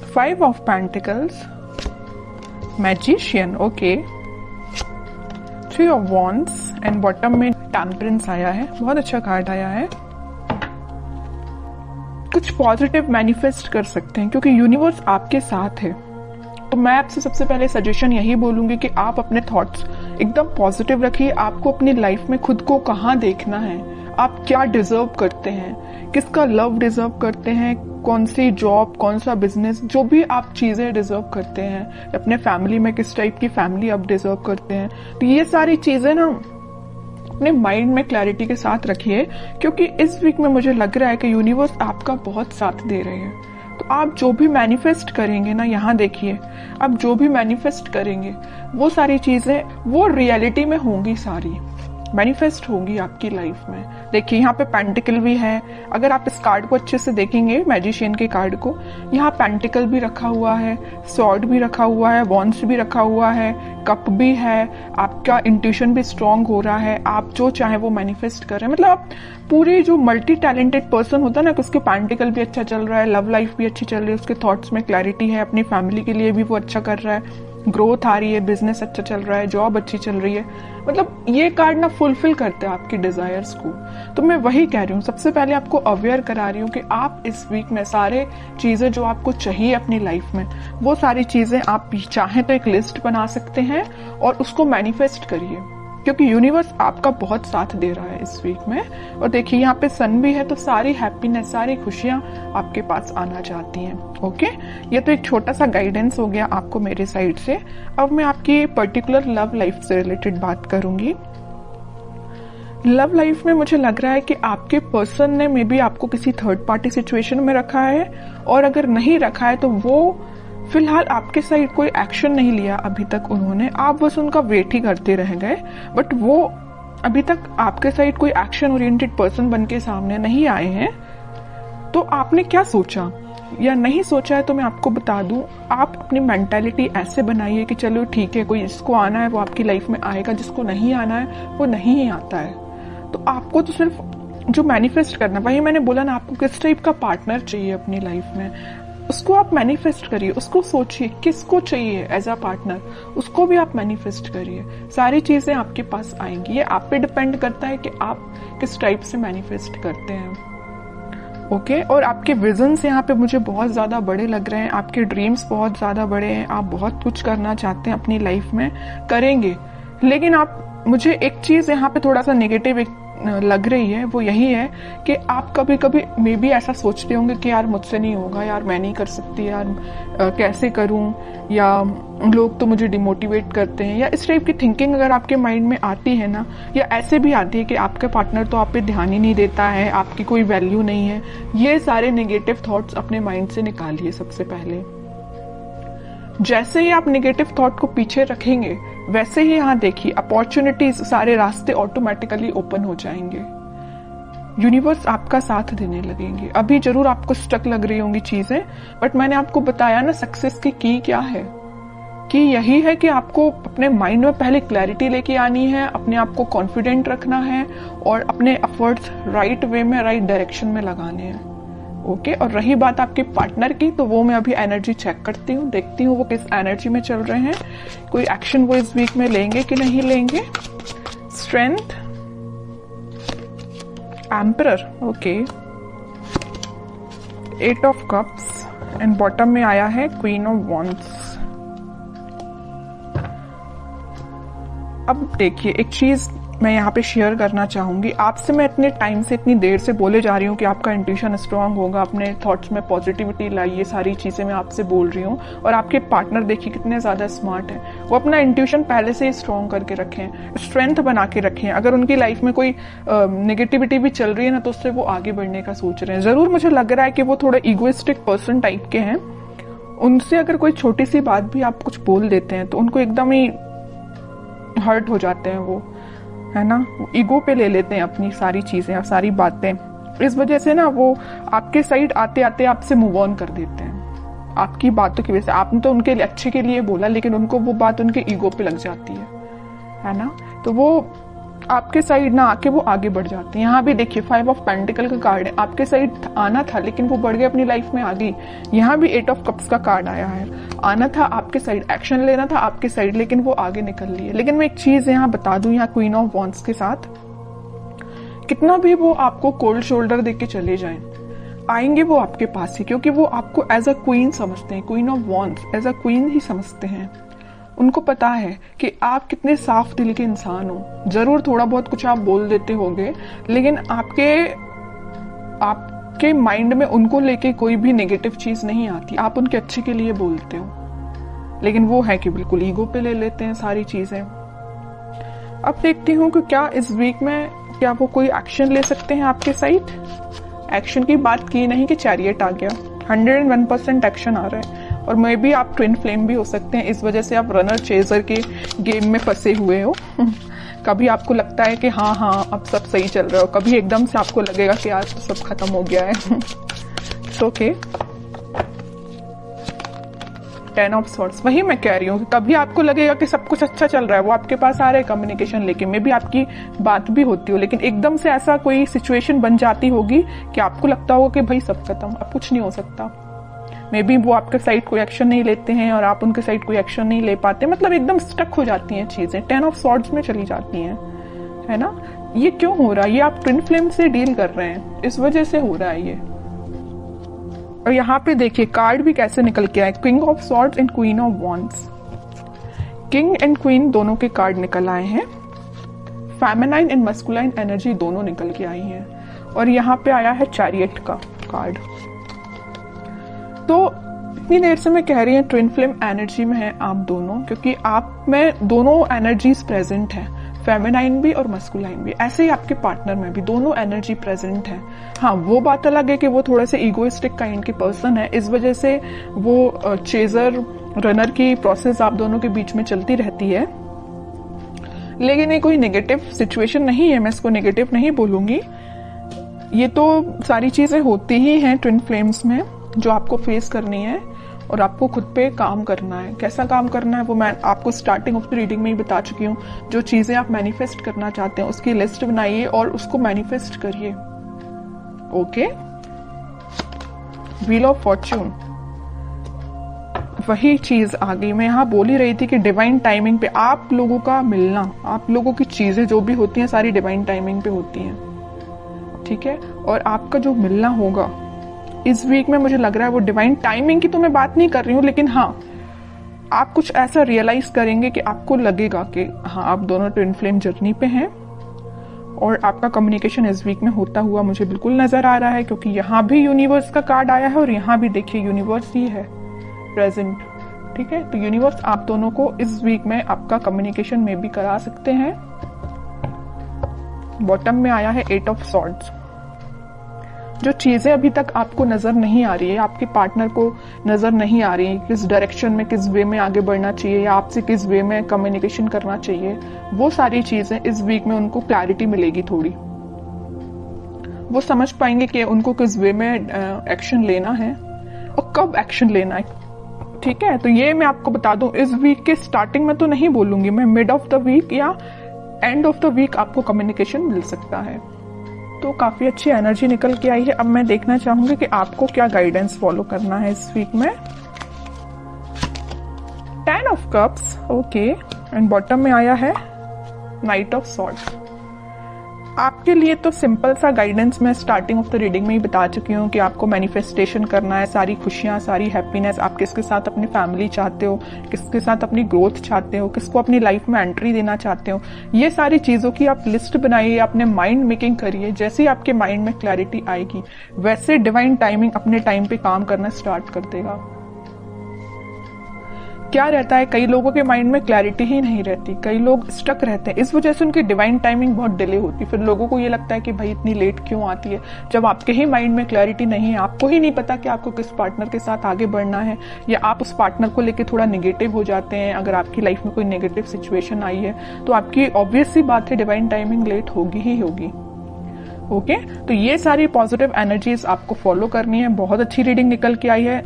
5 of pentacles, magician, okay, 3 of wands and bottom में temperance आया है। बहुत अच्छा कार्ड आया है। कुछ पॉजिटिव मैनिफेस्ट कर सकते हैं क्योंकि यूनिवर्स आपके साथ है। तो मैं आपसे सबसे पहले सजेशन यही बोलूंगी कि आप अपने थॉट्स एकदम पॉजिटिव रखिए। आपको अपनी लाइफ में खुद को कहाँ देखना है, आप क्या डिजर्व करते हैं, किसका लव डिजर्व करते हैं, कौन सी जॉब, कौन सा बिजनेस, जो भी आप चीजें डिजर्व करते हैं, अपने फैमिली में किस टाइप की फैमिली आप डिजर्व करते हैं। तो ये सारी चीजें ना अपने माइंड में क्लैरिटी के साथ रखिए क्योंकि इस वीक में मुझे लग रहा है कि यूनिवर्स आपका बहुत साथ दे रहे हैं। तो आप जो भी मैनिफेस्ट करेंगे ना, यहाँ देखिए, आप जो भी मैनिफेस्ट करेंगे वो सारी चीजें वो रियलिटी में होंगी, सारी मैनिफेस्ट होगी आपकी लाइफ में। देखिए यहाँ पे पेंटिकल भी है। अगर आप इस कार्ड को अच्छे से देखेंगे, मैजिशियन के कार्ड को, यहाँ पेंटिकल भी रखा हुआ है, स्वॉर्ड भी रखा हुआ है, वॉन्ड्स भी रखा हुआ है, कप भी है। आपका इंट्यूशन भी स्ट्रांग हो रहा है, आप जो चाहे वो मैनिफेस्ट कर रहे हैं। मतलब आप पूरे जो मल्टी टैलेंटेड पर्सन होता है ना, कि उसके पेंटिकल भी अच्छा चल रहा है, लव लाइफ भी अच्छी चल रही है, उसके थॉट्स में क्लैरिटी है, अपनी फैमिली के लिए भी वो अच्छा कर रहा है, ग्रोथ आ रही है, बिजनेस अच्छा चल रहा है, जॉब अच्छी चल रही है। मतलब ये कार्ड ना फुलफिल करते हैं आपकी डिजायर्स को। तो मैं वही कह रही हूँ, सबसे पहले आपको अवेयर करा रही हूँ कि आप इस वीक में सारे चीजें जो आपको चाहिए अपनी लाइफ में, वो सारी चीजें आप चाहें तो एक लिस्ट बना सकते हैं और उसको मैनिफेस्ट करिए क्योंकि यूनिवर्स आपका बहुत साथ दे रहा है इस वीक में। और देखिए यहाँ पे सन भी है, तो सारी हैप्पीनेस, सारी खुशियां आपके पास आना चाहती हैं। ओके, ये तो एक छोटा सा गाइडेंस हो गया आपको मेरे साइड से। अब मैं आपकी पर्टिकुलर लव लाइफ से रिलेटेड बात करूंगी। लव लाइफ में मुझे लग रहा है कि आपके पर्सन ने मे बी आपको किसी थर्ड पार्टी सिचुएशन में रखा है, और अगर नहीं रखा है तो वो फिलहाल आपके साइड कोई एक्शन नहीं लिया अभी तक उन्होंने, आप बस उनका वेट ही करते रह गए। बट वो अभी तक आपके साइड कोई एक्शन ओरिएंटेड पर्सन बन के सामने नहीं आए हैं। तो आपने क्या सोचा या नहीं सोचा है तो मैं आपको बता दूं, आप अपनी मेंटालिटी ऐसे बनाइए कि चलो ठीक है, कोई जिसको आना है वो आपकी लाइफ में आएगा, जिसको नहीं आना है वो नहीं ही आता है। तो आपको तो सिर्फ जो मैनिफेस्ट करना, वही मैंने बोला ना, आपको किस टाइप का पार्टनर चाहिए अपनी लाइफ में, उसको आप मैनिफेस्ट करिए, उसको सोचिए किसको चाहिए एज अ पार्टनर, उसको भी आप मैनिफेस्ट करिए। सारी चीजें आपके पास आएंगी। ये आप पे डिपेंड करता है कि आप किस टाइप से मैनिफेस्ट करते हैं। ओके, और आपके विजन्स यहाँ पे मुझे बहुत ज्यादा बड़े लग रहे हैं, आपके ड्रीम्स बहुत ज्यादा बड़े हैं, आप बहुत कुछ करना चाहते हैं अपनी लाइफ में, करेंगे। लेकिन आप, मुझे एक चीज यहाँ पे थोड़ा सा नेगेटिव लग रही है, वो यही है कि आप कभी कभी मे बी ऐसा सोचते होंगे कि यार मुझसे नहीं होगा, यार मैं नहीं कर सकती, यार कैसे करूं, या लोग तो मुझे डिमोटिवेट करते हैं, या इस टाइप की थिंकिंग अगर आपके माइंड में आती है ना, या ऐसे भी आती है कि आपका पार्टनर तो आप पे ध्यान ही नहीं देता है, आपकी कोई वैल्यू नहीं है, ये सारे नेगेटिव थॉट्स अपने माइंड से निकालिए। सबसे पहले जैसे ही आप नेगेटिव थॉट को पीछे रखेंगे, वैसे ही यहाँ देखिए अपॉर्चुनिटीज, सारे रास्ते ऑटोमेटिकली ओपन हो जाएंगे। यूनिवर्स आपका साथ देने लगेंगे। अभी जरूर आपको स्टक लग रही होंगी चीजें, बट मैंने आपको बताया ना सक्सेस की क्या है, कि यही है कि आपको अपने माइंड में पहले क्लैरिटी लेके आनी है, अपने आप को कॉन्फिडेंट रखना है और अपने एफर्ट्स राइट वे में, राइट डायरेक्शन में लगाने हैं। ओके, और रही बात आपके पार्टनर की, तो वो मैं अभी एनर्जी चेक करती हूँ, देखती हूँ वो किस एनर्जी में चल रहे हैं, कोई एक्शन वो इस वीक में लेंगे कि नहीं लेंगे। Strength, emperor, okay, 8 of cups and bottom में आया है क्वीन ऑफ वॉन्ड्स। अब देखिए एक चीज मैं यहाँ पे शेयर करना चाहूंगी आपसे। मैं इतने टाइम से, इतनी देर से बोले जा रही हूँ कि आपका इंट्यूशन स्ट्रांग होगा, अपने थॉट्स में पॉजिटिविटी लाइए, सारी चीजें मैं आपसे बोल रही हूँ। और आपके पार्टनर देखिए कितने ज्यादा स्मार्ट हैं, वो अपना इंट्यूशन पहले से ही स्ट्रांग करके रखें, स्ट्रेंथ बना के रखें। अगर उनकी लाइफ में कोई नेगेटिविटी भी चल रही है ना, तो उससे वो आगे बढ़ने का सोच रहे हैं। जरूर मुझे लग रहा है कि वो थोड़ा इगोइस्टिक पर्सन टाइप के हैं। उनसे अगर कोई छोटी सी बात भी आप कुछ बोल देते हैं तो उनको एकदम ही हर्ट हो जाते हैं, वो है ना, ईगो पे ले लेते हैं अपनी सारी चीजें, सारी बातें। इस वजह से ना वो आपके साइड आते आते आपसे मूव ऑन कर देते हैं आपकी बातों की वजह से। आपने तो उनके अच्छे के लिए बोला, लेकिन उनको वो बात उनके ईगो पे लग जाती है ना। तो वो आपके साइड ना आके वो आगे बढ़ जाते हैं। यहाँ भी देखिए 5 ऑफ पेंटिकल का कार्ड है, आपके साइड आना था लेकिन वो बढ़ गए, अपनी लाइफ में आ गई। यहाँ भी 8 ऑफ कप्स का कार्ड आया है, आना था आपके साइड, एक्शन लेना था आपके साइड, लेकिन वो आगे निकल लिए। लेकिन मैं एक चीज यहाँ बता दूं, यहाँ क्वीन ऑफ वॉन्ड्स के साथ कितना भी वो आपको कोल्ड शोल्डर देके चले जाएं, आएंगे वो आपके पास ही, क्योंकि वो आपको एज अ क्वीन समझते हैं, queen of wands as a queen ही समझते हैं। उनको पता है कि आप कितने साफ दिल के इंसान हो। जरूर थोड़ा बहुत कुछ आप बोल देते होंगे, लेकिन आपके माइंड में उनको लेके कोई भी नेगेटिव चीज नहीं आती, आप उनके अच्छे के लिए बोलते हो। लेकिन वो है कि बिल्कुल ईगो पे ले लेते हैं सारी चीजें। अब देखती हूँ कि क्या इस वीक में क्या वो कोई एक्शन ले सकते हैं आपके साइड। एक्शन की बात की नहीं कि चैरियट आ गया, 101% एक्शन आ रहा है। और मे भी आप ट्विन फ्लेम भी हो सकते हैं, इस वजह से आप रनर चेजर के गेम में फंसे हुए हो। कभी आपको लगता है कि हाँ अब सब सही चल रहा हो, कभी एकदम से आपको लगेगा कि आज तो सब खत्म हो गया है। ओके, 10 ऑफ सॉर्ड्स, वही मैं कह रही हूँ कि कभी आपको लगेगा कि सब कुछ अच्छा चल रहा है, वो आपके पास आ रहे हैं कम्युनिकेशन लेके, मे भी आपकी बात भी होती हो, लेकिन एकदम से ऐसा कोई सिचुएशन बन जाती होगी कि आपको लगता होगा कि भाई सब खत्म, अब कुछ नहीं हो सकता। मे बी वो आपके साइड कोई एक्शन नहीं लेते हैं और आप उनके साइड कोई एक्शन नहीं ले पाते, मतलब एकदम स्टक हो जाती हैं चीजें, 10 ऑफ सॉर्ड्स में चली जाती हैं, है ना। ये क्यों हो रहा है? ये आप ट्विन फ्लेम से डील कर रहे हैं, इस वजह से हो रहा है ये। और यहाँ पे देखिए कार्ड भी कैसे निकल के आए, king of swords and queen of wands. King and queen दोनों के कार्ड निकल आए हैं, फेमिनाइन एंड मस्कुलाइन एनर्जी दोनों निकल के आई हैं। और यहाँ पे आया है चैरियट का कार्ड। तो इतनी देर से मैं कह रही हूँ ट्विन फ्लेम एनर्जी में है आप दोनों, क्योंकि आप में दोनों एनर्जीज प्रेजेंट है, फेमिनाइन भी और मस्कुलाइन भी। ऐसे ही आपके पार्टनर में भी दोनों एनर्जी प्रेजेंट है। हाँ, वो बात अलग है कि वो थोड़े से इगोइस्टिक काइंड के पर्सन है, इस वजह से वो चेजर रनर की प्रोसेस आप दोनों के बीच में चलती रहती है। लेकिन ये कोई नेगेटिव सिचुएशन नहीं है, मैं इसको नेगेटिव नहीं बोलूंगी। ये तो सारी चीजें होती ही हैं ट्विन फ्लेम्स में, जो आपको फेस करनी है और आपको खुद पे काम करना है। कैसा काम करना है वो मैं आपको स्टार्टिंग ऑफ द रीडिंग में ही बता चुकी हूँ। जो चीजें आप मैनिफेस्ट करना चाहते हैं उसकी लिस्ट बनाइए और उसको मैनिफेस्ट करिए। ओके, व्हील ऑफ फॉर्च्यून, वही चीज आ गई। मैं यहाँ बोल ही रही थी कि डिवाइन टाइमिंग पे आप लोगों का मिलना, आप लोगों की चीजें जो भी होती हैं सारी डिवाइन टाइमिंग पे होती हैं, ठीक है। और आपका जो मिलना होगा इस वीक में, मुझे लग रहा है वो डिवाइन टाइमिंग की तो मैं बात नहीं कर रही हूँ, लेकिन हाँ आप कुछ ऐसा रियलाइज करेंगे कि आपको लगेगा कि हाँ आप दोनों ट्विन फ्लेम जर्नी पे हैं। और आपका कम्युनिकेशन इस वीक में होता हुआ मुझे बिल्कुल नजर आ रहा है, क्योंकि यहाँ भी यूनिवर्स का कार्ड आया है और यहाँ भी देखिए यूनिवर्स ही है प्रेजेंट, ठीक है। तो यूनिवर्स आप दोनों को इस वीक में आपका कम्युनिकेशन में भी करा सकते हैं। बॉटम में आया है 8 ऑफ सॉर्ड्स। जो चीजें अभी तक आपको नजर नहीं आ रही है, आपके पार्टनर को नजर नहीं आ रही है, किस डायरेक्शन में, किस वे में आगे बढ़ना चाहिए या आपसे किस वे में कम्युनिकेशन करना चाहिए, वो सारी चीजें इस वीक में उनको क्लैरिटी मिलेगी थोड़ी। वो समझ पाएंगे कि उनको किस वे में एक्शन लेना है और कब एक्शन लेना है, ठीक है। तो ये मैं आपको बता दूं, इस वीक के स्टार्टिंग में तो नहीं बोलूंगी मैं, मिड ऑफ द वीक या एंड ऑफ द वीक आपको कम्युनिकेशन मिल सकता है। तो काफी अच्छी एनर्जी निकल के आई है। अब मैं देखना चाहूंगी कि आपको क्या गाइडेंस फॉलो करना है इस वीक में। 10 of cups, okay, and bottom में आया है नाइट ऑफ सॉर्ड्स। आपके लिए तो सिंपल सा गाइडेंस मैं स्टार्टिंग ऑफ द रीडिंग में ही बता चुकी हूँ कि आपको मैनिफेस्टेशन करना है, सारी खुशियां, सारी हैप्पीनेस। आप किसके साथ अपनी फैमिली चाहते हो, किसके साथ अपनी ग्रोथ चाहते हो, किसको अपनी लाइफ में एंट्री देना चाहते हो, ये सारी चीजों की आप लिस्ट बनाइए, अपने माइंड मेकिंग करिए। जैसे ही आपके माइंड में क्लैरिटी आएगी वैसे डिवाइन टाइमिंग अपने टाइम पे काम करना स्टार्ट कर देगा। क्या रहता है, कई लोगों के माइंड में क्लैरिटी ही नहीं रहती, कई लोग स्टक रहते हैं, इस वजह से उनकी डिवाइन टाइमिंग बहुत डिले होती है। फिर लोगों को ये लगता है कि भाई इतनी लेट क्यों आती है, जब आपके ही माइंड में क्लैरिटी नहीं है, आपको ही नहीं पता कि आपको किस पार्टनर के साथ आगे बढ़ना है, या आप उस पार्टनर को लेकर थोड़ा नेगेटिव हो जाते हैं। अगर आपकी लाइफ में कोई नेगेटिव सिचुएशन आई है तो आपकी ऑब्वियस सी बात है डिवाइन टाइमिंग लेट होगी ही होगी। ओके, तो ये सारी पॉजिटिव एनर्जीज आपको फॉलो करनी है। बहुत अच्छी रीडिंग निकल के आई है।